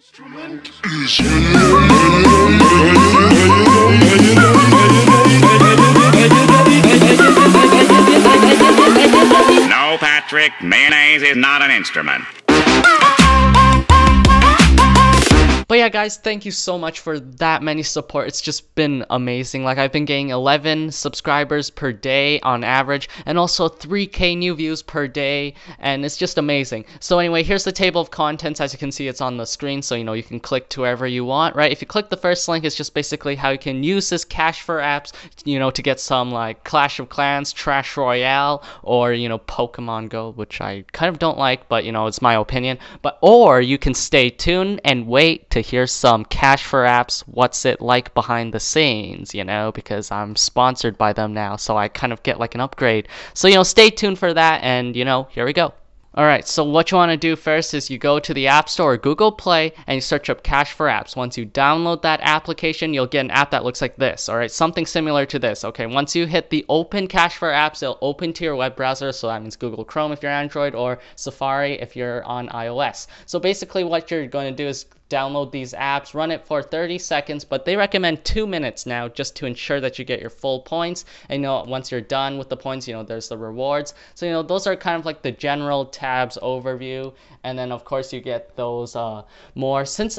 No, Patrick, mayonnaise is not an instrument. But yeah, guys, thank you so much for that many support. It's just been amazing. Like, I've been getting 11 subscribers per day on average, and also 3K new views per day, and it's just amazing. So anyway, here's the table of contents. As you can see, it's on the screen, so you can click to wherever you want, right? If you click the first link, it's just basically how you can use this CashforApps, to get some like Clash of Clans, Trash Royale, or Pokemon Go, which I kind of don't like, but it's my opinion. Or you can stay tuned and wait to hear some CashforApps, what's it like behind the scenes, because I'm sponsored by them now, so I kind of get like an upgrade. So, stay tuned for that, and, here we go. Alright, so what you want to do first is you go to the App Store or Google Play and you search up CashforApps. Once you download that application, you'll get an app that looks like this, alright? Something similar to this, okay? Once you hit the Open CashforApps, it'll open to your web browser, so that means Google Chrome if you're Android or Safari if you're on iOS. So basically what you're going to do is download these apps, run it for 30 seconds, but they recommend 2 minutes now just to ensure that you get your full points. And once you're done with the points, there's the rewards. So those are kind of like the general tabs overview, and then of course you get those more. Since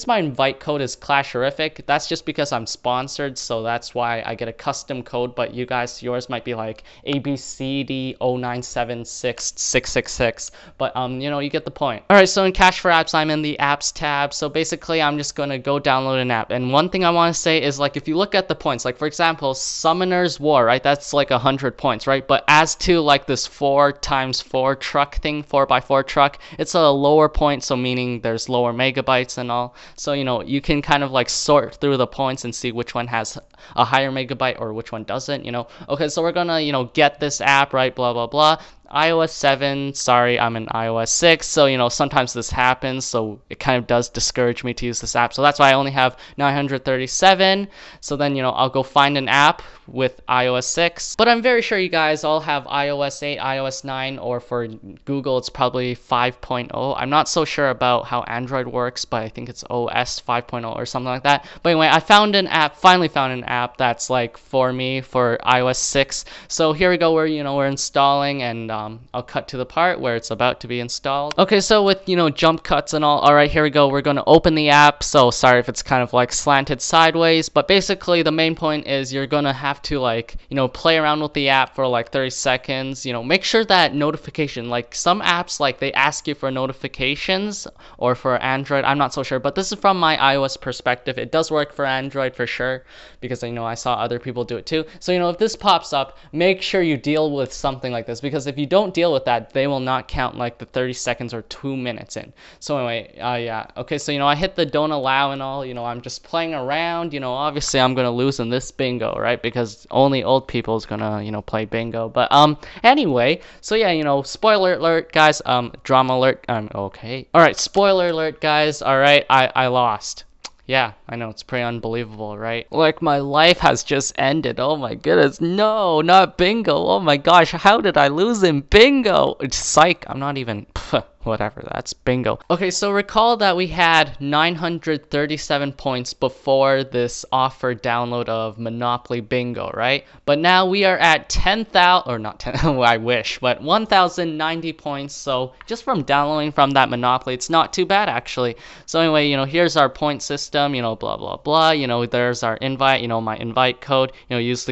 my invite code is Clasherific, that's just because I'm sponsored, so that's why I get a custom code. But yours might be like ABCD09766666. But you get the point. Alright, so in CashforApps, I'm in the apps tab. So basically, I'm just going to go download an app. And one thing I want to say is, like, if you look at the points, like, for example, Summoner's War, right? That's like 100 points, right? But as to, like, this 4x4 truck thing, 4x4 truck, it's a lower point, so meaning there's lower megabytes and all. So, you can kind of, like, sort through the points and see which one has a higher megabyte or which one doesn't, Okay, so we're going to, get this app, right? Blah, blah, blah. iOS 7, sorry, I'm in iOS 6, so sometimes this happens, so it kind of does discourage me to use this app, so that's why I only have 937. So then I'll go find an app with iOS 6, but I'm very sure you guys all have iOS 8, iOS 9, or for Google it's probably 5.0. I'm not so sure about how Android works, but I think it's OS 5.0 or something like that. But anyway, I finally found an app that's like for me for iOS 6. So here we go, we're installing, and I'll cut to the part where it's about to be installed. Okay, so with jump cuts and all right, here we go. We're going to open the app. So sorry if it's kind of like slanted sideways, but basically the main point is you're going to have to play around with the app for like 30 seconds. Make sure that notification, like some apps, like they ask you for notifications, or for Android, I'm not so sure, but this is from my iOS perspective. It does work for Android for sure, because I saw other people do it too. So if this pops up, make sure you deal with something like this, because if you don't deal with that, they will not count like the 30 seconds or 2 minutes in. So anyway, yeah, okay, so I hit the don't allow and all. I'm just playing around. Obviously I'm gonna lose in this bingo, right? Because only old people is gonna play bingo. But anyway, so yeah, spoiler alert, guys. Drama alert. Okay, all right, spoiler alert, guys. All right, I lost. Yeah, I know, it's pretty unbelievable, right? Like, my life has just ended. Oh my goodness, no, not bingo. Oh my gosh, how did I lose in bingo? It's psych, I'm not even, whatever, that's bingo. Okay, so recall that we had 937 points before this offer download of Monopoly Bingo, right? But now we are at 10,000, or not 10, I wish, but 1,090 points. So just from downloading from that Monopoly, it's not too bad actually. So anyway, here's our point system, blah, blah, blah. There's our invite, my invite code, use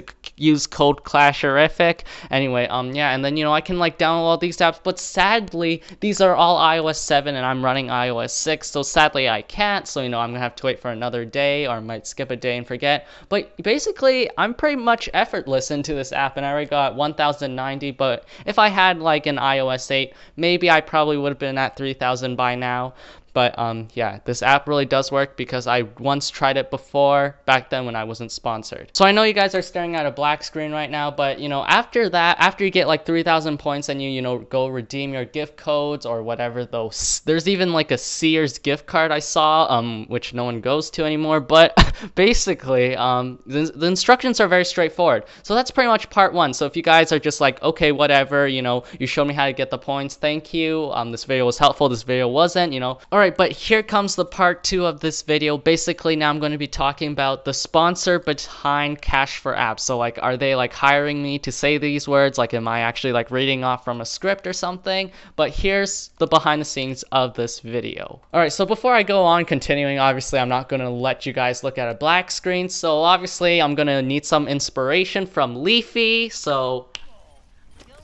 code Clasherific. Anyway, yeah, and then, I can like download all these apps, but sadly, these are all iOS 7 and I'm running iOS 6, so sadly I can't. So I'm gonna have to wait for another day, or I might skip a day and forget. But basically I'm pretty much effortless into this app, and I already got 1090. But if I had like an iOS 8, maybe I probably would have been at 3000 by now. But yeah, this app really does work, because I once tried it before, back then when I wasn't sponsored. So I know you guys are staring at a black screen right now, but after that, after you get like 3,000 points and you go redeem your gift codes or whatever, those, there's even like a Sears gift card I saw, which no one goes to anymore. But basically, the instructions are very straightforward. So that's pretty much part one. So if you guys are just like, okay, whatever, you showed me how to get the points, thank you. This video was helpful, this video wasn't, alright. Alright, but here comes the part 2 of this video. Basically, now I'm going to be talking about the sponsor behind Cash4Apps. So, like, are they, like, hiring me to say these words? Like, am I actually, like, reading off from a script or something? But here's the behind the scenes of this video. Alright, so before I go on continuing, obviously, I'm not going to let you guys look at a black screen. So, obviously, I'm going to need some inspiration from Leafy. So,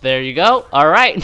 there you go. Alright.